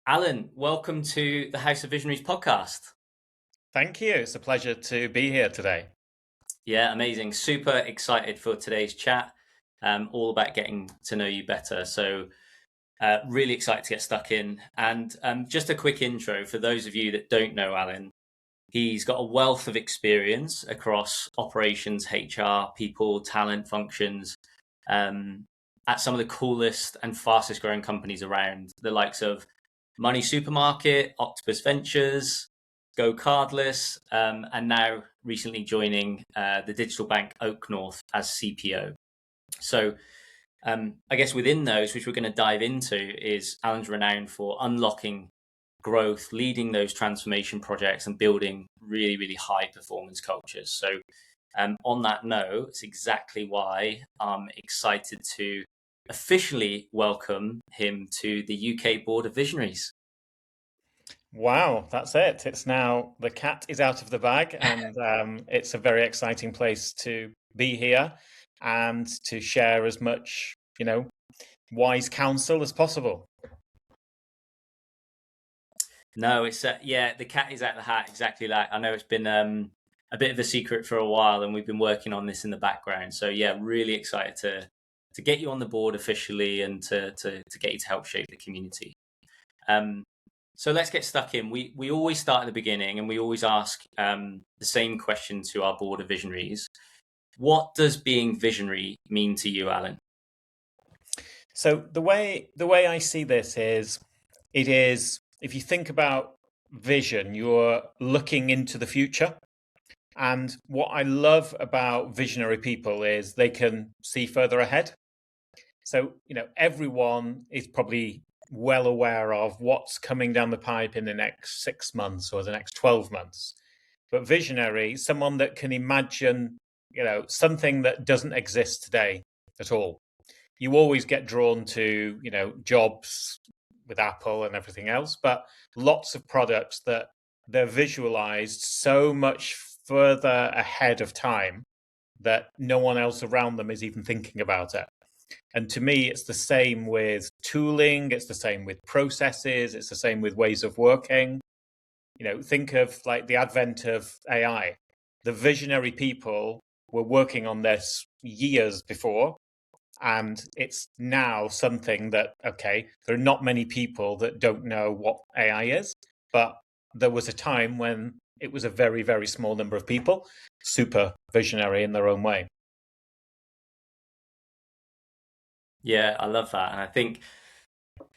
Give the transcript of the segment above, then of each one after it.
Alan, welcome to the House of Visionaries podcast. Thank you. It's a pleasure to be here today. Yeah, amazing. Super excited for today's chat. All about getting to know you better. So, really excited to get stuck in. And just a quick intro for those of you that don't know Alan. He's got a wealth of experience across operations, HR, people, talent functions, um, at some of the coolest and fastest growing companies around, the likes of Money Supermarket, Octopus Ventures, Go Cardless, and now recently joining the digital bank Oak North as CPO. So, I guess within those, which we're going to dive into, is Alan's renowned for unlocking growth, leading those transformation projects, and building really, really high performance cultures. So, on that note, it's exactly why I'm excited to officially welcome him to the UK Board of Visionaries. Wow, that's it. It's now the cat is out of the bag, and it's a very exciting place to be here and to share as much, wise counsel as possible. No, it's yeah, the cat is out of the hat. Exactly like I know it's been a bit of a secret for a while, and we've been working on this in the background. So yeah, really excited to get you on the board officially and to get you to help shape the community. Um, so let's get stuck in. We always start at the beginning, and we always ask the same question to our board of visionaries. What does being visionary mean to you, Alan? So the way I see this is, it is if you think about vision, you're looking into the future. And what I love about visionary people is they can see further ahead. So, everyone is probably well aware of what's coming down the pipe in the next 6 months or the next 12 months. But visionary, someone that can imagine, something that doesn't exist today at all. You always get drawn to, jobs with Apple and everything else, but lots of products that they're visualized so much further ahead of time that no one else around them is even thinking about it. And to me, it's the same with tooling, it's the same with processes, it's the same with ways of working. Think of like the advent of AI. The visionary people were working on this years before, and it's now something that, okay, there are not many people that don't know what AI is, but there was a time when it was a very, very small number of people, super visionary in their own way. Yeah, I love that, and I think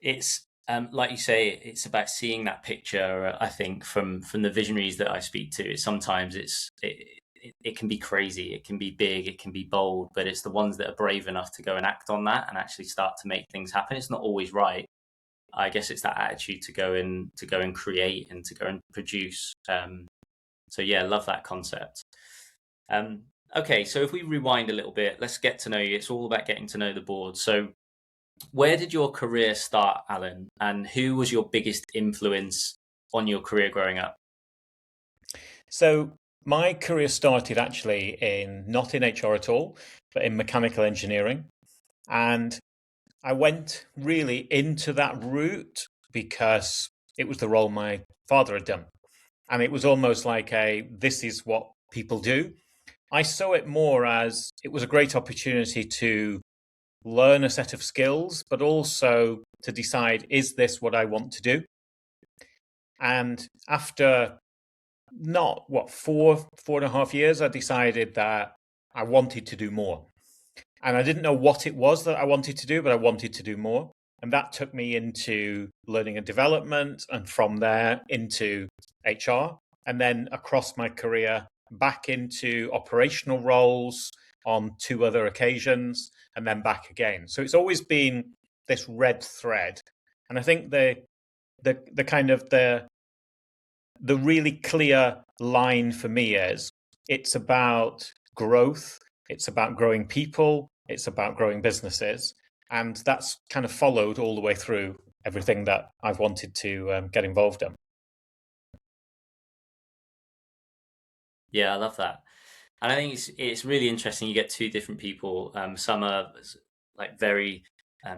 it's like you say, it's about seeing that picture. I think from the visionaries that I speak to, sometimes it can be crazy, it can be big, it can be bold, but it's the ones that are brave enough to go and act on that and actually start to make things happen. It's not always right. I guess it's that attitude to go and create and to go and produce. So yeah, love that concept. Um, okay, so if we rewind a little bit, let's get to know you. It's all about getting to know the board. So where did your career start, Alan? And who was your biggest influence on your career growing up? So my career started actually in not in HR at all, but in mechanical engineering. And I went really into that route because it was the role my father had done. And it was almost like this is what people do. I saw it more as it was a great opportunity to learn a set of skills, but also to decide, is this what I want to do? And after not what, 4.5 years, I decided that I wanted to do more. And I didn't know what it was that I wanted to do, but I wanted to do more. And that took me into learning and development, and from there into HR, and then across my career back into operational roles on two other occasions, and then back again. So it's always been this red thread. And I think the kind of the really clear line for me is, it's about growth, it's about growing people, it's about growing businesses. And that's kind of followed all the way through everything that I've wanted to get involved in. Yeah, I love that. And I think it's really interesting. You get two different people. Some are like very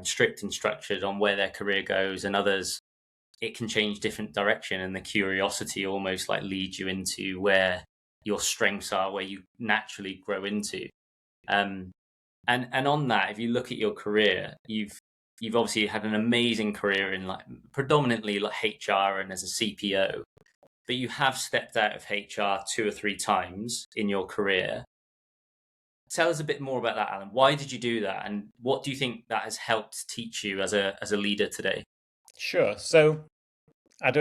strict and structured on where their career goes, and others it can change different direction, and the curiosity almost like leads you into where your strengths are, where you naturally grow into. Um, and on that, if you look at your career, you've obviously had an amazing career in like predominantly like HR and as a CPO, but you have stepped out of HR 2 or 3 times in your career. Tell us a bit more about that, Alan. Why did you do that, and what do you think that has helped teach you as a leader today? Sure. So I'd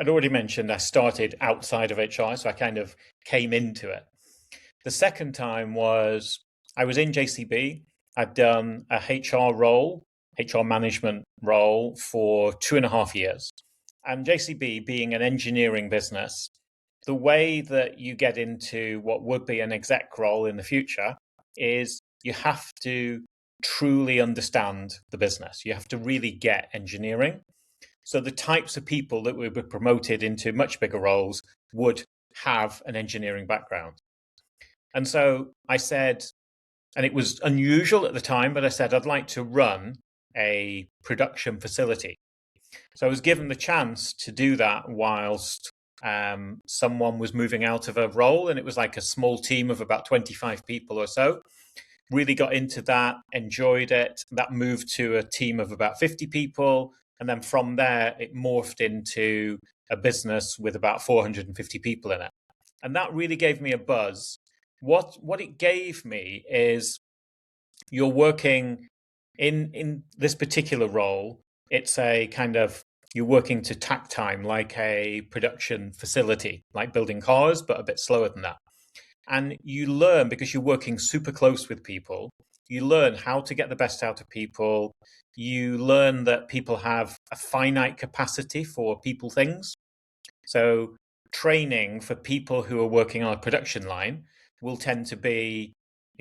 already mentioned I started outside of HR, so I kind of came into it. The second time was I was in JCB. I'd done a HR management role for 2.5 years. And JCB being an engineering business, the way that you get into what would be an exec role in the future is you have to truly understand the business. You have to really get engineering. So the types of people that would be promoted into much bigger roles would have an engineering background. And so I said, and it was unusual at the time, but I said, I'd like to run a production facility. So I was given the chance to do that whilst someone was moving out of a role, and it was like a small team of about 25 people or so. Really got into that, enjoyed it. That moved to a team of about 50 people. And then from there, it morphed into a business with about 450 people in it. And that really gave me a buzz. What it gave me is you're working in this particular role. It's a kind of you're working to tack time like a production facility, like building cars, but a bit slower than that. And you learn because you're working super close with people. You learn how to get the best out of people. You learn that people have a finite capacity for people things. So training for people who are working on a production line will tend to be,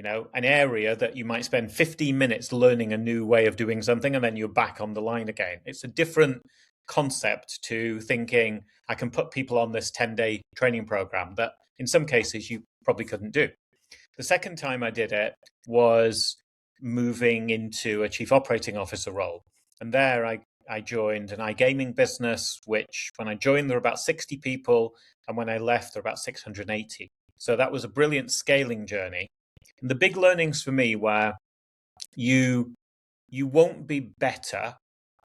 an area that you might spend 15 minutes learning a new way of doing something, and then you're back on the line again. It's a different concept to thinking I can put people on this 10-day training program that in some cases you probably couldn't do. The second time I did it was moving into a chief operating officer role. And there I joined an iGaming business, which when I joined, there were about 60 people. And when I left, there were about 680. So that was a brilliant scaling journey. And the big learnings for me were you won't be better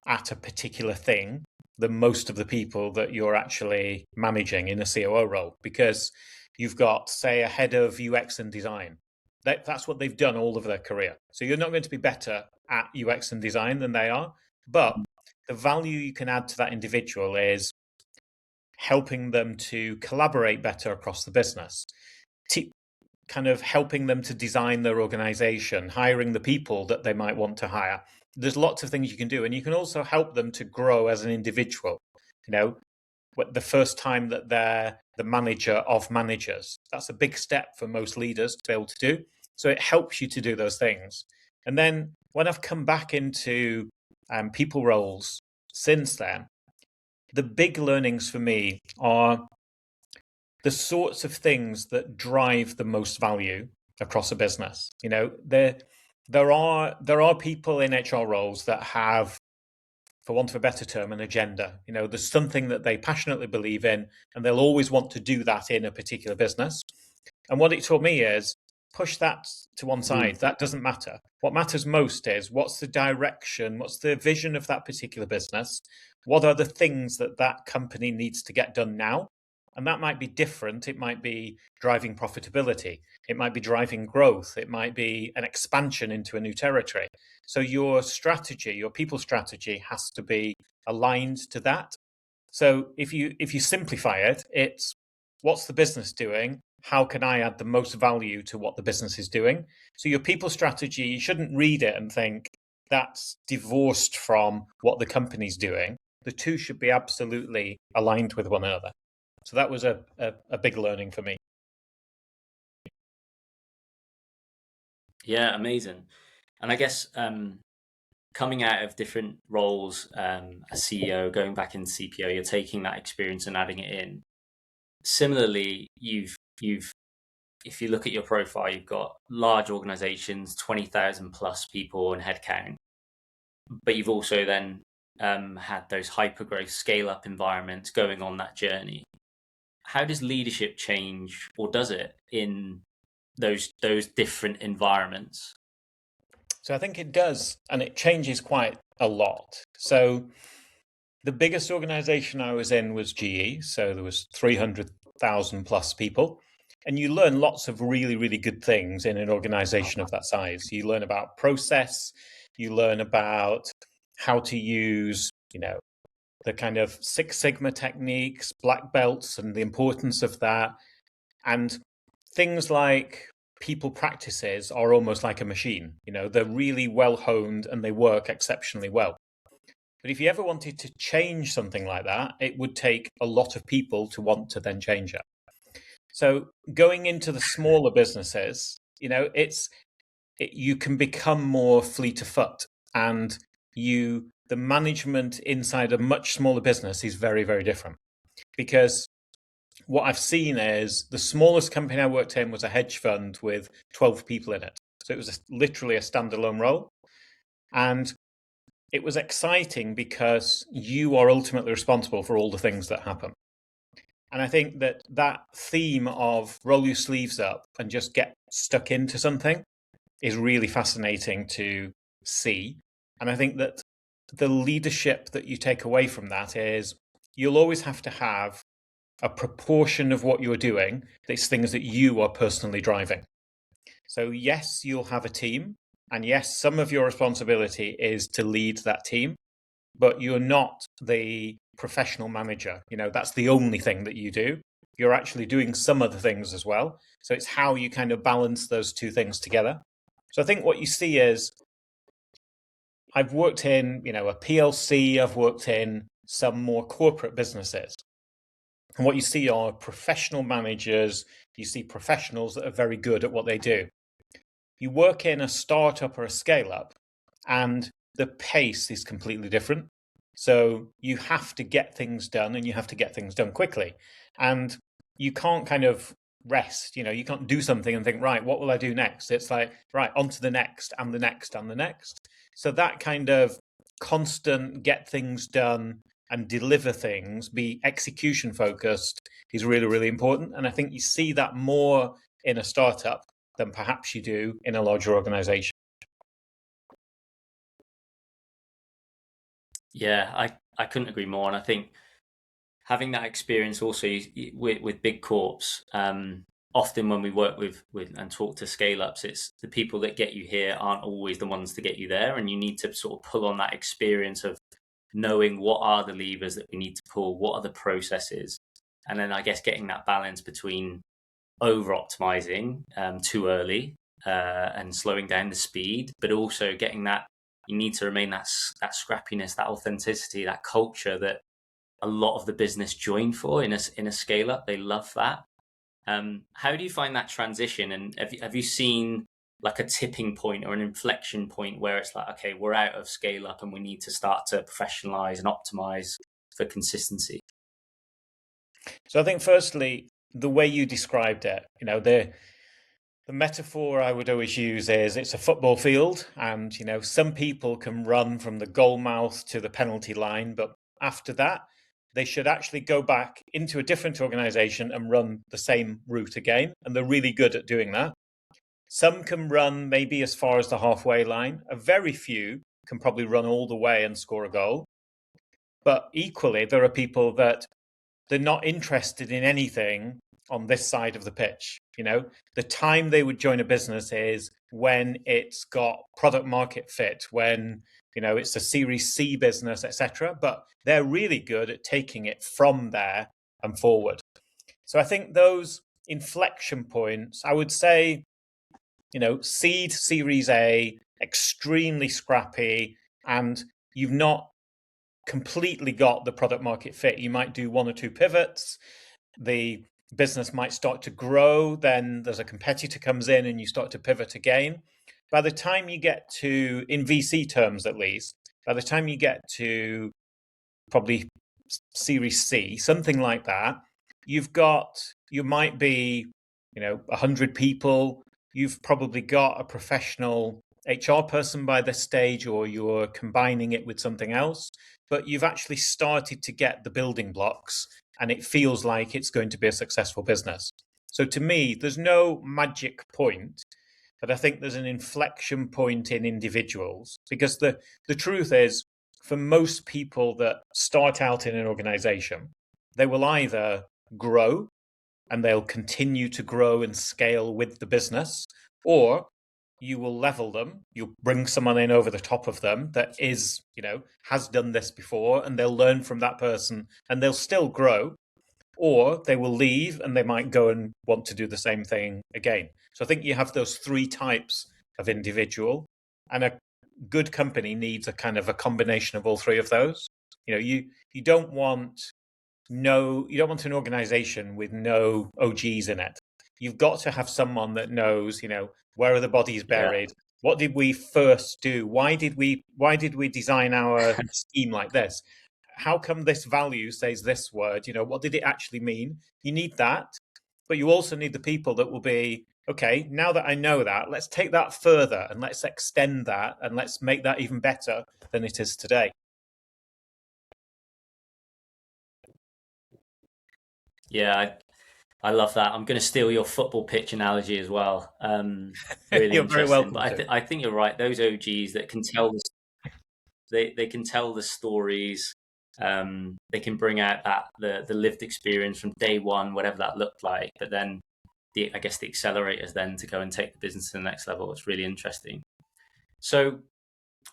at a particular thing than most of the people that you're actually managing in a COO role, because you've got, say, a head of UX and design. That's what they've done all of their career. So you're not going to be better at UX and design than they are. But the value you can add to that individual is helping them to collaborate better across the business, kind of helping them to design their organization, hiring the people that they might want to hire. There's lots of things you can do. And you can also help them to grow as an individual. The first time that they're the manager of managers, that's a big step for most leaders to be able to do. So it helps you to do those things. And then when I've come back into people roles since then, the big learnings for me are the sorts of things that drive the most value across a business. There are people in HR roles that have, for want of a better term, an agenda. There's something that they passionately believe in, and they'll always want to do that in a particular business. And what it taught me is push that to one side. That doesn't matter. What matters most is what's the direction, what's the vision of that particular business? What are the things that that company needs to get done now? And that might be different. It might be driving profitability. It might be driving growth. It might be an expansion into a new territory. So your strategy, your people strategy, has to be aligned to that. So if you simplify it, it's what's the business doing? How can I add the most value to what the business is doing? So your people strategy, you shouldn't read it and think that's divorced from what the company's doing. The two should be absolutely aligned with one another. So that was a big learning for me. Yeah, amazing. And I guess coming out of different roles as CEO, going back into CPO, you're taking that experience and adding it in. Similarly, you've if you look at your profile, you've got large organizations, 20,000 plus people in headcount, but you've also then had those hypergrowth scale-up environments going on that journey. How does leadership change, or does it, in those different environments? So I think it does, and it changes quite a lot. So the biggest organization I was in was GE, so there was 300,000 plus people. And you learn lots of really, really good things in an organization of that size. You learn about process, you learn about how to use, the kind of Six Sigma techniques, black belts, and the importance of that. And things like people practices are almost like a machine. They're really well honed and they work exceptionally well. But if you ever wanted to change something like that, it would take a lot of people to want to then change it. So going into the smaller businesses, you can become more fleet of foot, and the management inside a much smaller business is very, very different. Because what I've seen is the smallest company I worked in was a hedge fund with 12 people in it. So it was literally a standalone role. And it was exciting because you are ultimately responsible for all the things that happen. And I think that theme of roll your sleeves up and just get stuck into something is really fascinating to see. And I think that the leadership that you take away from that is you'll always have to have a proportion of what you're doing that's things that you are personally driving. So yes, you'll have a team, and yes, some of your responsibility is to lead that team, but you're not the professional manager. That's the only thing that you do. You're actually doing some other things as well. So it's how you kind of balance those two things together. So I think what you see is I've worked in, a PLC, I've worked in some more corporate businesses. And what you see are professional managers, you see professionals that are very good at what they do. You work in a startup or a scale up, and the pace is completely different. So you have to get things done, and you have to get things done quickly. And you can't kind of rest. You can't do something and think, right, what will I do next? It's like, right, on to the next and the next and the next. So that kind of constant get things done and deliver things, be execution focused, is really, really important. And I think you see that more in a startup than perhaps you do in a larger organization. Yeah, I couldn't agree more. And I think having that experience also with big corps, often when we work with and talk to scale ups, it's the people that get you here aren't always the ones to get you there. And you need to sort of pull on that experience of knowing what are the levers that we need to pull, what are the processes. And then I guess getting that balance between over optimizing too early and slowing down the speed, but also getting that you need to remain that scrappiness, that authenticity, that culture that a lot of the business join for in a scale up. They love that. How do you find that transition? And have you seen like a tipping point or an inflection point where it's like, okay, we're out of scale up and we need to start to professionalize and optimize for consistency? So I think firstly, the way you described it, the metaphor I would always use is it's a football field, and some people can run from the goal mouth to the penalty line, but after that they should actually go back into a different organization and run the same route again, and they're really good at doing that. Some can run maybe as far as the halfway line. A very few can probably run all the way and score a goal. But equally, there are people that they're not interested in anything on this side of the pitch. The time they would join a business is when it's got product market fit, when it's a Series C business, etc. But they're really good at taking it from there and forward. So I think those inflection points, I would say, seed, Series A, extremely scrappy, and you've not completely got the product market fit. You might do one or two pivots. The business might start to grow. Then there's a competitor comes in and you start to pivot again. By the time you get to, in VC terms at least, by the time you get to probably Series C, something like that, you might be, 100 people. You've probably got a professional HR person by this stage, or you're combining it with something else, but you've actually started to get the building blocks and it feels like it's going to be a successful business. So to me, there's no magic point, but I think there's an inflection point in individuals, because the truth is, for most people that start out in an organization, they will either grow and they'll continue to grow and scale with the business, or you will level them. You'll bring someone in over the top of them that is, has done this before, and they'll learn from that person and they'll still grow, or they will leave and they might go and want to do the same thing again. So I think you have those three types of individual, and a good company needs a kind of a combination of all three of those. You don't want an organization with no OGs in it. You've got to have someone that knows, where are the bodies buried? Yeah. What did we first do? Why did we design our scheme like this? How come this value says this word? What did it actually mean? You need that, but you also need the people that will be, okay, now that I know that, let's take that further and let's extend that and let's make that even better than it is today. Yeah, I love that. I'm going to steal your football pitch analogy as well. Really you're very welcome. But I think you're right. Those OGs that can tell they can tell the stories. They can bring out the lived experience from day one, whatever that looked like. But then I guess the accelerators then to go and take the business to the next level. It's really interesting. So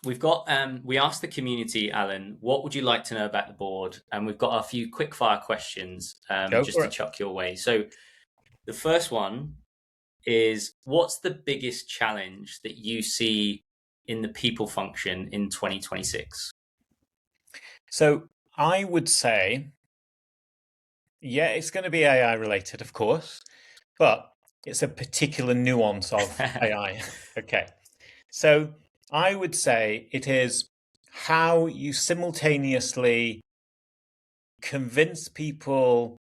we've got we asked the community, Alan, what would you like to know about the board? And we've got a few quick fire questions just to chuck your way. So the first one is, what's the biggest challenge that you see in the people function in 2026? So I would say, yeah, it's going to be AI related, of course, but it's a particular nuance of AI. Okay. So I would say it is how you simultaneously convince people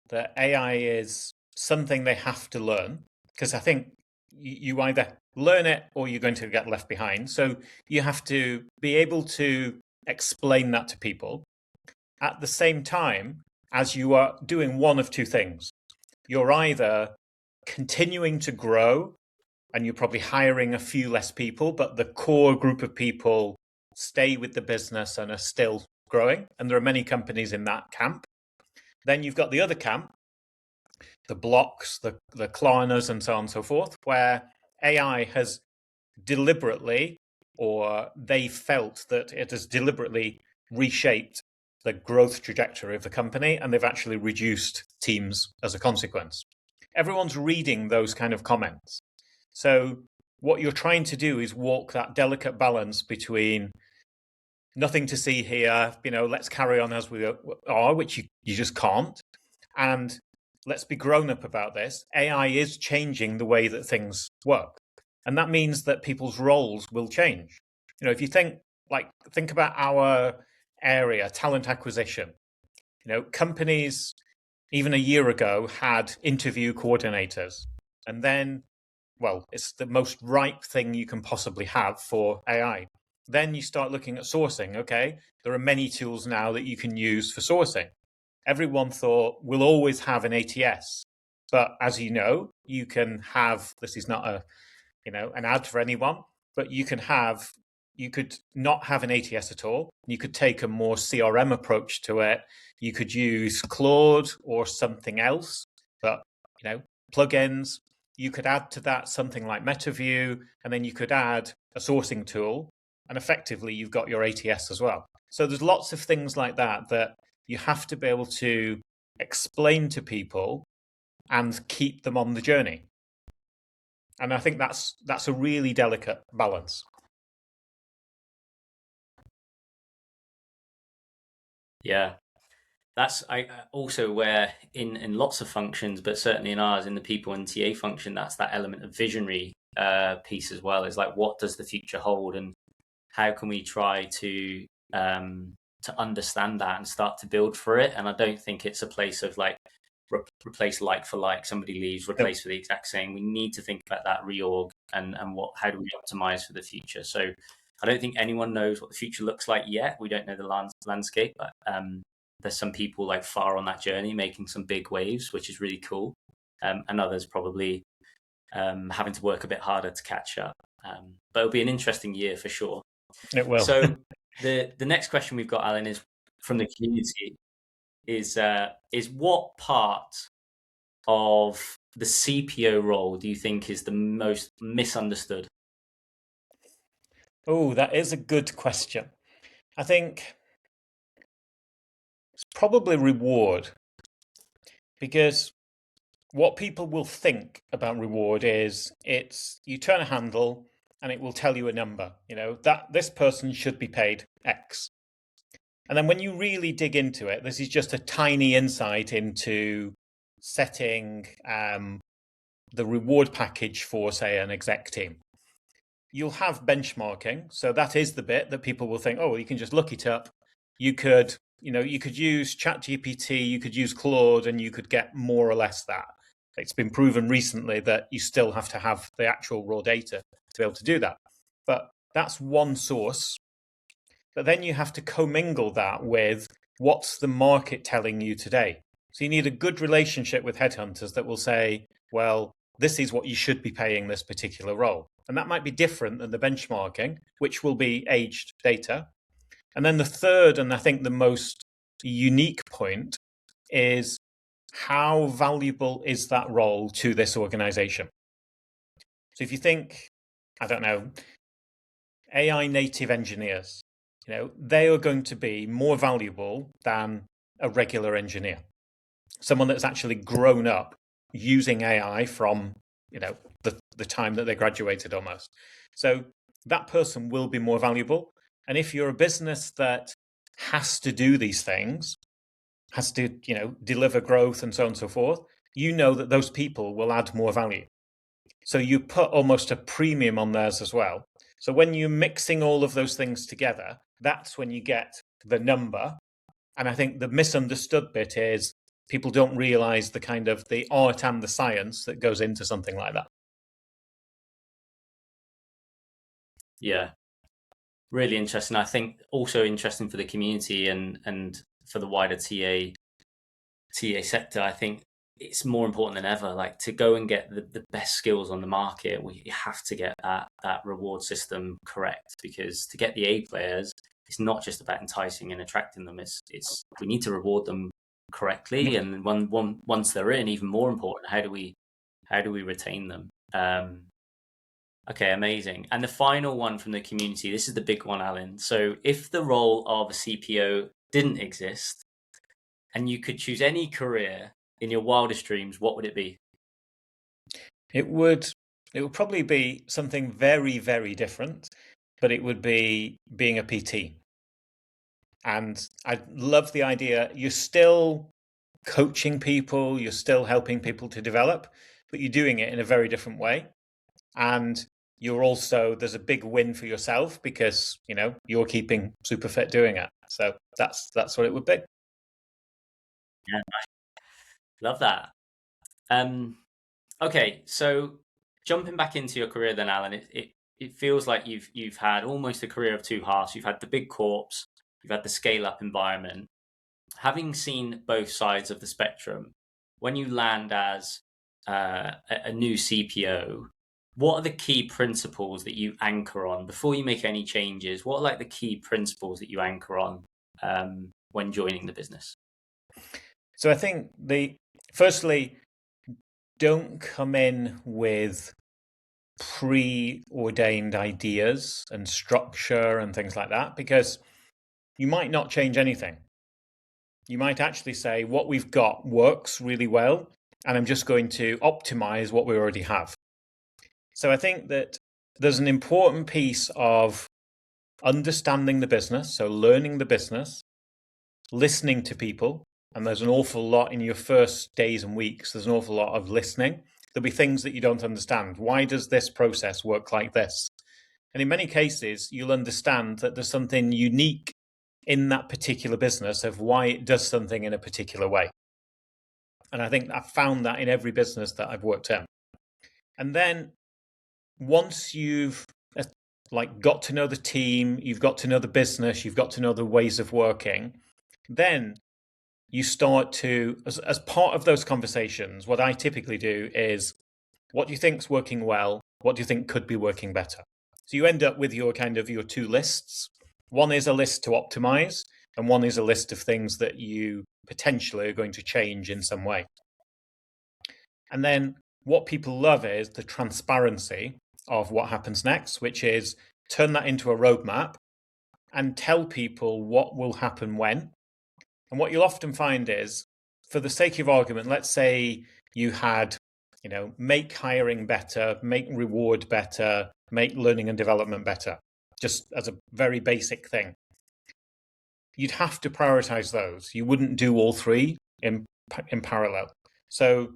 that AI is something they have to learn, because I think you either learn it or you're going to get left behind. So you have to be able to explain that to people at the same time as you are doing one of two things. You're either continuing to grow and you're probably hiring a few less people, but the core group of people stay with the business and are still growing. And there are many companies in that camp. Then you've got the other camp, the blocks, the Klarnas, and so on and so forth, where AI has deliberately, or they felt that it has deliberately reshaped the growth trajectory of the company, and they've actually reduced teams as a consequence. Everyone's reading those kind of comments. So what you're trying to do is walk that delicate balance between nothing to see here, let's carry on as we are, which you just can't, and let's be grown up about this. AI is changing the way that things work. And that means that people's roles will change. If you think about our area, talent acquisition, companies even a year ago had interview coordinators. And then, well, it's the most ripe thing you can possibly have for AI. Then you start looking at sourcing. Okay, there are many tools now that you can use for sourcing. Everyone thought we'll always have an ATS. But as you know, you can have, this is not an ad for anyone, but you could not have an ATS at all. You could take a more CRM approach to it. You could use Claude or something else, but plugins. You could add to that something like MetaView, and then you could add a sourcing tool, and effectively you've got your ATS as well. So there's lots of things like that you have to be able to explain to people and keep them on the journey. And I think that's a really delicate balance. Yeah, that's also where in lots of functions, but certainly in ours, in the people and TA function, that's that element of visionary piece as well. Is like, what does the future hold, and how can we try to understand that and start to build for it? And I don't think it's a place of like replace like for like. Somebody leaves, replace for the exact same. We need to think about that reorg and how do we optimize for the future. So I don't think anyone knows what the future looks like yet. We don't know the landscape, but there's some people like far on that journey making some big waves, which is really cool. And others probably having to work a bit harder to catch up. But it'll be an interesting year for sure. It will. So the next question we've got, Alan, is from the community. Is what part of the CPO role do you think is the most misunderstood? Oh, that is a good question. I think it's probably reward, because what people will think about reward is you turn a handle and it will tell you a number, that this person should be paid X. And then when you really dig into it, this is just a tiny insight into setting the reward package for, say, an exec team. You'll have benchmarking. So that is the bit that people will think, oh, you can just look it up. You could use ChatGPT, you could use Claude, and you could get more or less that. It's been proven recently that you still have to have the actual raw data to be able to do that. But that's one source. But then you have to commingle that with what's the market telling you today. So you need a good relationship with headhunters that will say, well, this is what you should be paying this particular role. And that might be different than the benchmarking, which will be aged data. And then the third, and I think the most unique point, is how valuable is that role to this organization? So if you think, I don't know, AI native engineers, they are going to be more valuable than a regular engineer. Someone that's actually grown up using AI from, the time that they graduated almost. So that person will be more valuable. And if you're a business that has to do these things, has to, deliver growth and so on and so forth, that those people will add more value. So you put almost a premium on theirs as well. So when you're mixing all of those things together, that's when you get the number. And I think the misunderstood bit is people don't realize the kind of the art and the science that goes into something like that. Yeah, really interesting. I think also interesting for the community and for the wider TA sector. I think it's more important than ever, like to go and get the best skills on the market. We have to get that reward system correct, because to get the A players, it's not just about enticing and attracting them. It's we need to reward them correctly, and once they're in, even more important, how do we retain them? Okay, amazing. And the final one from the community, this is the big one, Alan. So if the role of a CPO didn't exist and you could choose any career in your wildest dreams, what would it be? It would probably be something very, very different, but it would be being a PT. And I love the idea. You're still coaching people, you're still helping people to develop, but you're doing it in a very different way. And there's a big win for yourself because, you're keeping super fit doing it. So that's what it would be. Yeah, love that. Okay, so jumping back into your career then, Alan, it feels like you've had almost a career of two halves. You've had the big corps, you've had the scale up environment. Having seen both sides of the spectrum, when you land as a new CPO, what are the key principles that you anchor on before you make any changes? What are like the key principles that you anchor on when joining the business? So I think firstly, don't come in with preordained ideas and structure and things like that, because you might not change anything. You might actually say what we've got works really well, and I'm just going to optimize what we already have. So I think that there's an important piece of understanding the business, so learning the business, listening to people, and there's an awful lot in your first days and weeks. There's an awful lot of listening. There'll be things that you don't understand. Why does this process work like this? And in many cases, you'll understand that there's something unique in that particular business of why it does something in a particular way. And I think I've found that in every business that I've worked in. And then once you've got to know the team, you've got to know the business, you've got to know the ways of working, then you start to, as part of those conversations, what I typically do is, what do you think's working well? What do you think could be working better? So you end up with your two lists. One is a list to optimize, and one is a list of things that you potentially are going to change in some way. And then what people love is the transparency of what happens next, which is turn that into a roadmap and tell people what will happen when. And what you'll often find is, for the sake of argument, let's say you had, make hiring better, make reward better, make learning and development better, just as a very basic thing. You'd have to prioritize those. You wouldn't do all three in parallel. So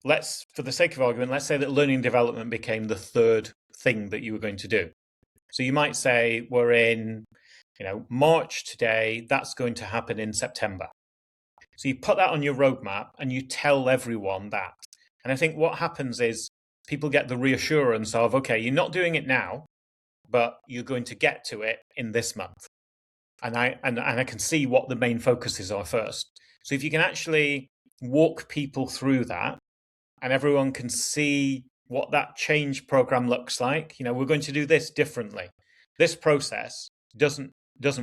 for the sake of argument, let's say that learning and development became the third thing that you were going to do. So you might say, we're in, March today, that's going to happen in September. So you put that on your roadmap and you tell everyone that. And I think what happens is people get the reassurance of, okay, you're not doing it now, but you're going to get to it in this month. And I can see what the main focuses are first. So if you can actually walk people through that, and everyone can see what that change program looks like, we're going to do this differently. This process doesn't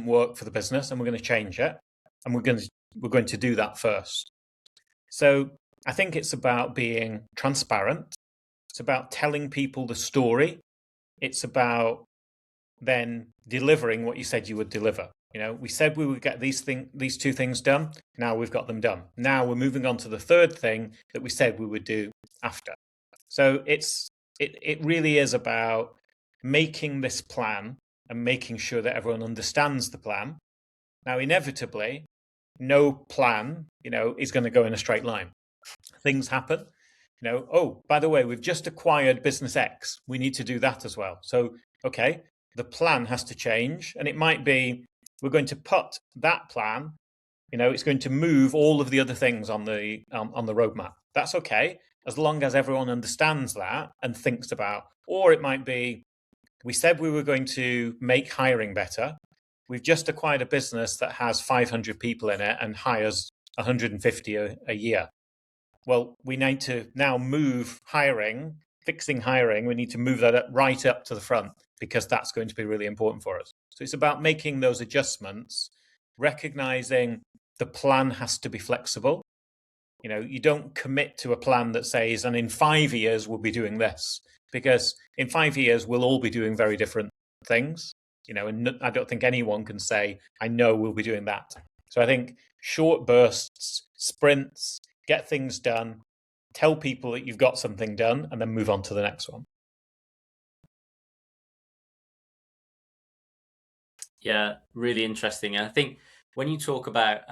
work for the business, and we're going to change it, and we're going to do that first. So I think it's about being transparent. It's about telling people the story. It's about then delivering what you said you would deliver. We said we would get these two things done. Now we've got them done. Now we're moving on to the third thing that we said we would do after. So it really is about making this plan and making sure that everyone understands the plan. Now, inevitably, no plan, is going to go in a straight line. Things happen. Oh, by the way, we've just acquired business X. We need to do that as well. So, okay, the plan has to change, and it might be we're going to put that plan, it's going to move all of the other things on the roadmap. That's okay, as long as everyone understands that and thinks about. Or it might be, we said we were going to make hiring better. We've just acquired a business that has 500 people in it and hires 150 a year. Well, we need to now move fixing hiring. We need to move that right up to the front, because that's going to be really important for us. So it's about making those adjustments, recognizing the plan has to be flexible. You don't commit to a plan that says, and in 5 years we'll be doing this, because in 5 years we'll all be doing very different things. And I don't think anyone can say, I know we'll be doing that. So I think short bursts, sprints, get things done, tell people that you've got something done, and then move on to the next one. Yeah, really interesting. And I think when you talk about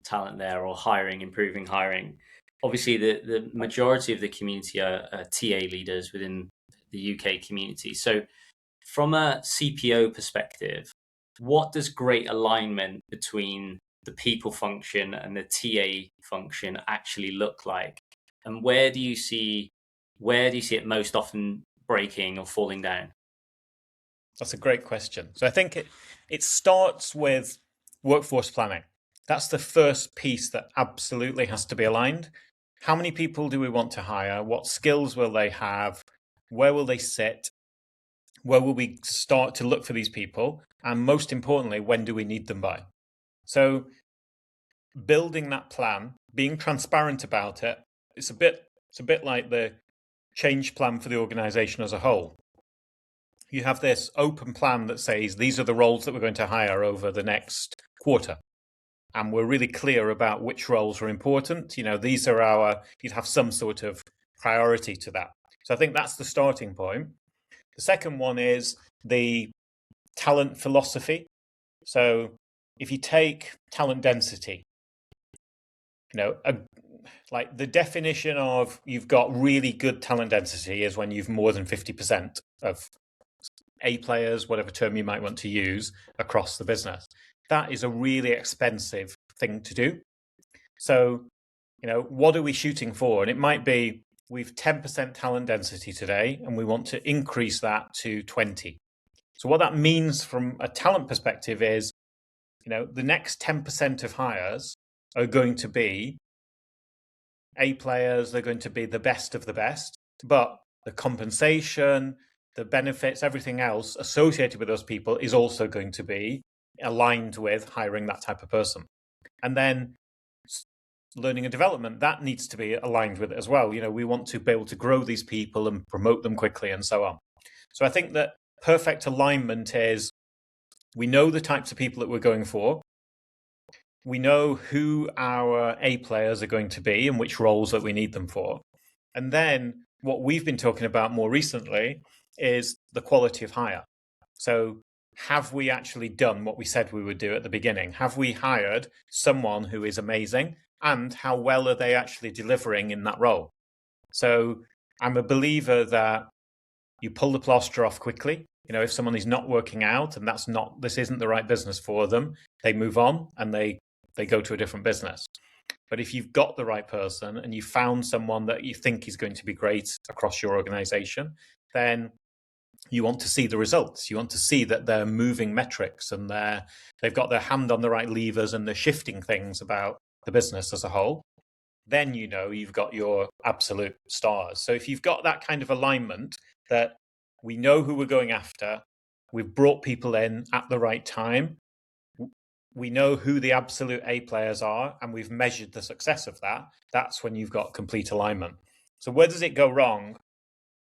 talent there, or hiring, improving hiring, obviously the majority of the community are TA leaders within the UK community. So from a CPO perspective, what does great alignment between the people function and the TA function actually look like? And where do you see it most often breaking or falling down? That's a great question. So I think it starts with workforce planning. That's the first piece that absolutely has to be aligned. How many people do we want to hire? What skills will they have? Where will they sit? Where will we start to look for these people? And most importantly, when do we need them by? So building that plan, being transparent about it, it's a bit like the change plan for the organization as a whole. You have this open plan that says these are the roles that we're going to hire over the next quarter. And we're really clear about which roles are important. These are you'd have some sort of priority to that. So I think that's the starting point. The second one is the talent philosophy. So if you take talent density, like the definition of you've got really good talent density is when you've more than 50% of A players, whatever term you might want to use, across the business. That is a really expensive thing to do. So, what are we shooting for? And it might be we've 10% talent density today, and we want to increase that to 20. So what that means from a talent perspective is, the next 10% of hires are going to be A players, they're going to be the best of the best, but the compensation, the benefits, everything else associated with those people is also going to be aligned with hiring that type of person. And then learning and development, that needs to be aligned with it as well. We want to be able to grow these people and promote them quickly and so on. So I think that perfect alignment is we know the types of people that we're going for. We know who our A players are going to be and which roles that we need them for. And then what we've been talking about more recently is the quality of hire. So have we actually done what we said we would do at the beginning? Have we hired someone who is amazing? And how well are they actually delivering in that role? So I'm a believer that you pull the plaster off quickly. If someone is not working out and this isn't the right business for them, they move on and they go to a different business. But if you've got the right person and you found someone that you think is going to be great across your organization, then you want to see the results. You want to see that they're moving metrics and they've got their hand on the right levers and they're shifting things about the business as a whole. Then you've got your absolute stars. So if you've got that kind of alignment that we know who we're going after, we've brought people in at the right time, we know who the absolute A players are, and we've measured the success of that, that's when you've got complete alignment. So where does it go wrong?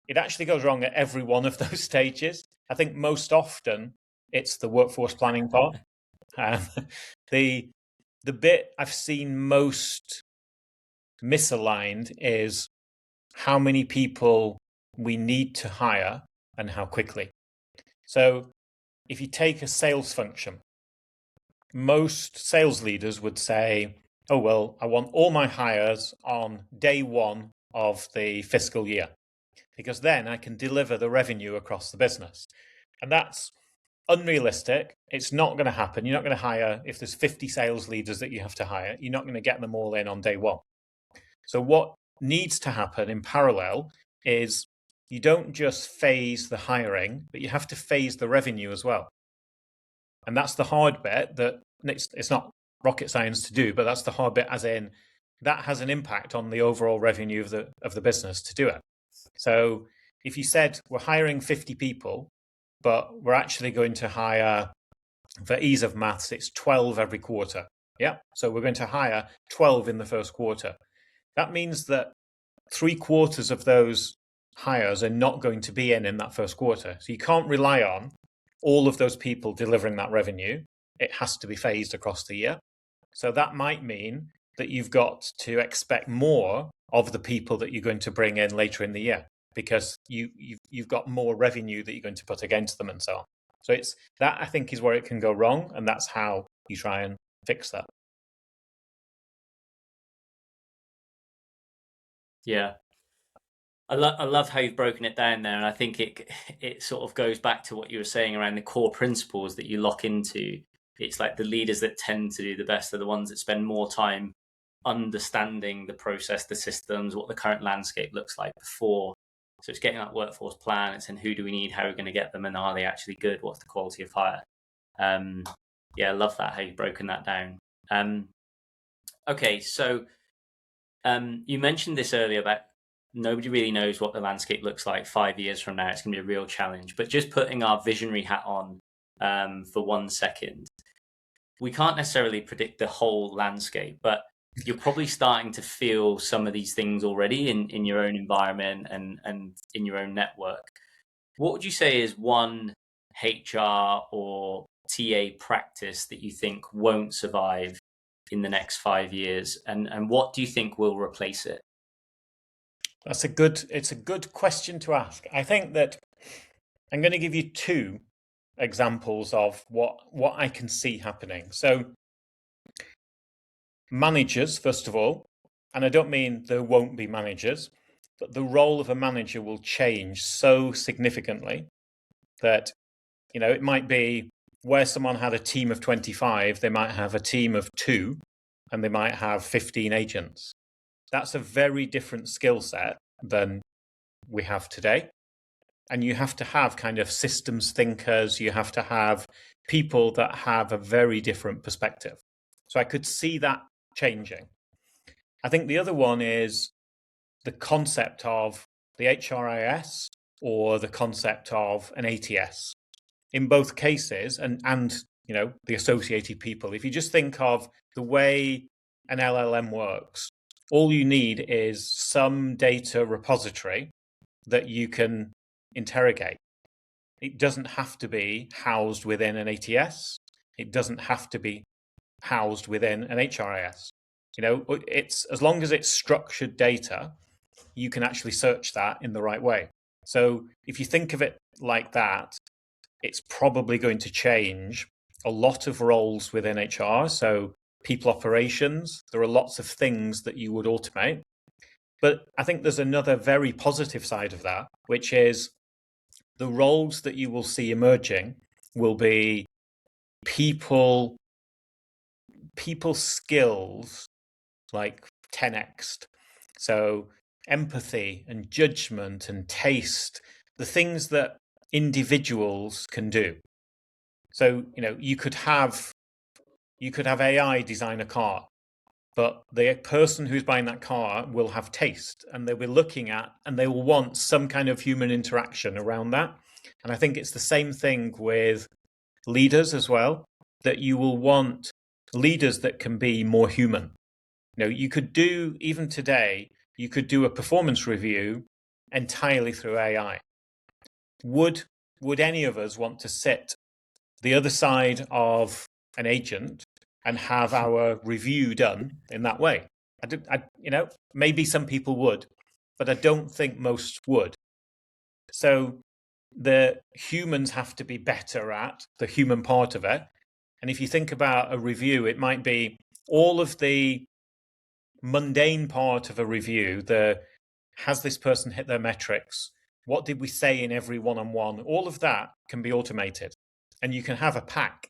It actually goes wrong at every one of those stages. I think most often it's the workforce planning part. The bit I've seen most misaligned is how many people we need to hire and how quickly. So if you take a sales function, most sales leaders would say, oh, well, I want all my hires on day one of the fiscal year, because then I can deliver the revenue across the business. And that's unrealistic. It's not going to happen. You're not going to hire, if there's 50 sales leaders that you have to hire, you're not going to get them all in on day one. So what needs to happen in parallel is you don't just phase the hiring, but you have to phase the revenue as well. And that's the hard bit that it's not rocket science to do, but that's the hard bit, as in that has an impact on the overall revenue of the business to do it. So if you said we're hiring 50 people, but we're actually going to hire, for ease of maths, it's 12 every quarter. Yeah. So we're going to hire 12 in the first quarter. That means that 3/4 of those hires are not going to be in that first quarter. So you can't rely on all of those people delivering that revenue. It has to be phased across the year. So that might mean that you've got to expect more of the people that you're going to bring in later in the year, because you've got more revenue that you're going to put against them and so on. So it's that, I think, is where it can go wrong, and that's how you try and fix that. Yeah. I love how you've broken it down there, and I think it sort of goes back to what you were saying around the core principles that you lock into. It's like the leaders that tend to do the best are the ones that spend more time understanding the process, the systems, what the current landscape looks like before. So it's getting that workforce plan. It's in who do we need, how are we going to get them, and are they actually good? What's the quality of hire? Yeah, I love that, how you've broken that down. Okay, so you mentioned this earlier about nobody really knows what the landscape looks like 5 years from now. It's going to be a real challenge. But just putting our visionary hat on for 1 second, we can't necessarily predict the whole landscape, but you're probably starting to feel some of these things already in your own environment and in your own network. What would you say is one HR or TA practice that you think won't survive in the next 5 years? And what do you think will replace it? It's a good question to ask. I think that I'm going to give you 2 examples of what I can see happening. So managers, first of all, and I don't mean there won't be managers, but the role of a manager will change so significantly that, it might be where someone had a team of 25, they might have a team of 2, and they might have 15 agents. That's a very different skill set than we have today. And you have to have kind of systems thinkers. You have to have people that have a very different perspective. So I could see that changing. I think the other one is the concept of the HRIS or the concept of an ATS. In both cases, and you know, the associated people, if you just think of the way an LLM works, all you need is some data repository that you can interrogate. It doesn't have to be housed within an ATS. It doesn't have to be housed within an HRIS. You know, it's as long as it's structured data, you can actually search that in the right way. So if you think of it like that, it's probably going to change a lot of roles within HR. So people operations, there are lots of things that you would automate. But I think there's another very positive side of that, which is the roles that you will see emerging will be people skills like 10x. So empathy and judgment and taste, the things that individuals can do. So, you know, you could have AI design a car, but the person who's buying that car will have taste, and they'll be looking at, and they will want some kind of human interaction around that. And I think it's the same thing with leaders as well, that you will want leaders that can be more human. You know, you could do, even today, you could do a performance review entirely through AI. Would any of us want to sit the other side of an agent and have our review done in that way? You know, maybe some people would, but I don't think most would. So the humans have to be better at the human part of it. And if you think about a review, it might be all of the mundane part of a review, has this person hit their metrics? What did we say in every one-on-one? All of that can be automated, and you can have a pack.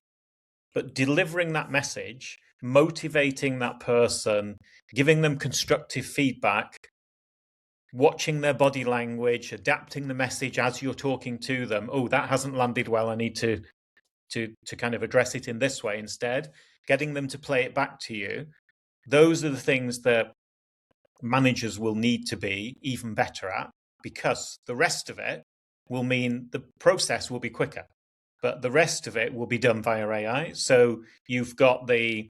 But delivering that message, motivating that person, giving them constructive feedback, watching their body language, adapting the message as you're talking to them. Oh, that hasn't landed well. I need to kind of address it in this way instead. Getting them to play it back to you. Those are the things that managers will need to be even better at, because the rest of it will mean the process will be quicker, but the rest of it will be done via AI. So you've got the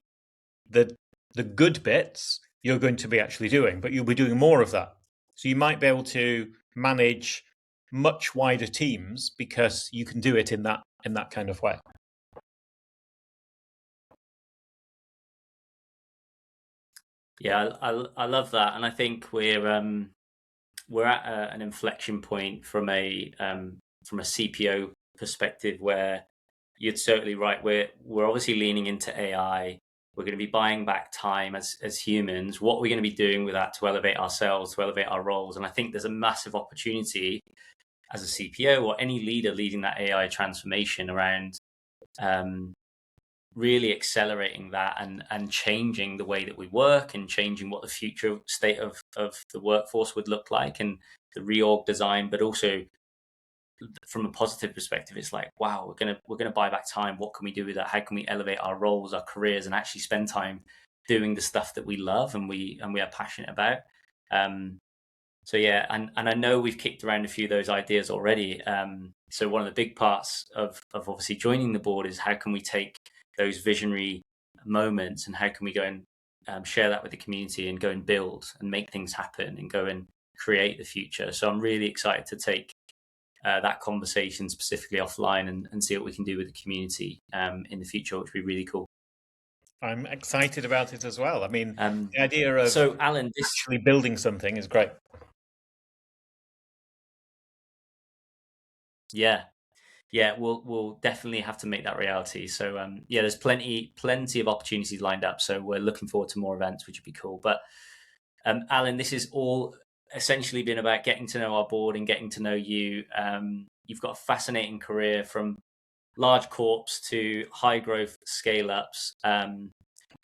good bits you're going to be actually doing, but you'll be doing more of that. So you might be able to manage much wider teams because you can do it in that kind of way. Yeah, I love that, and I think we're at an inflection point from a CPO perspective where you're certainly right. We're obviously leaning into AI. We're going to be buying back time as humans. What are we going to be doing with that to elevate ourselves, to elevate our roles? And I think there's a massive opportunity as a CPO or any leader leading that AI transformation around really accelerating that and changing the way that we work and changing what the future state of the workforce would look like and the reorg design. But also from a positive perspective, it's like, wow, we're gonna buy back time. What can we do with that? How can we elevate our roles, our careers, and actually spend time doing the stuff that we love and we are passionate about? So yeah, and I know we've kicked around a few of those ideas already. So one of the big parts of obviously joining the board is how can we take those visionary moments and how can we go and share that with the community and go and build and make things happen and go and create the future. So I'm really excited to take that conversation specifically offline and see what we can do with the community in the future, which would be really cool. I'm excited about it as well. I mean, the idea of so Alan, actually building something is great. Yeah, we'll definitely have to make that reality. So yeah, there's plenty of opportunities lined up. So we're looking forward to more events, which would be cool. But Alan, this is all essentially been about getting to know our board and getting to know you. You've got a fascinating career from large corps to high growth scale ups.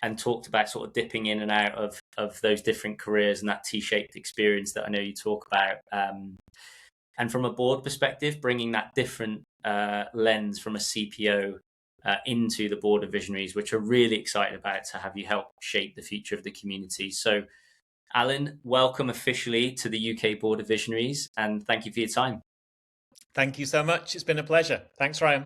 and talked about sort of dipping in and out of those different careers and that T-shaped experience that I know you talk about. And from a board perspective, bringing that different lens from a CPO into the board of Visionaries, which are really excited about to have you help shape the future of the community. So, Alan, welcome officially to the UK Board of Visionaries, and thank you for your time. Thank you so much. It's been a pleasure. Thanks, Ryan.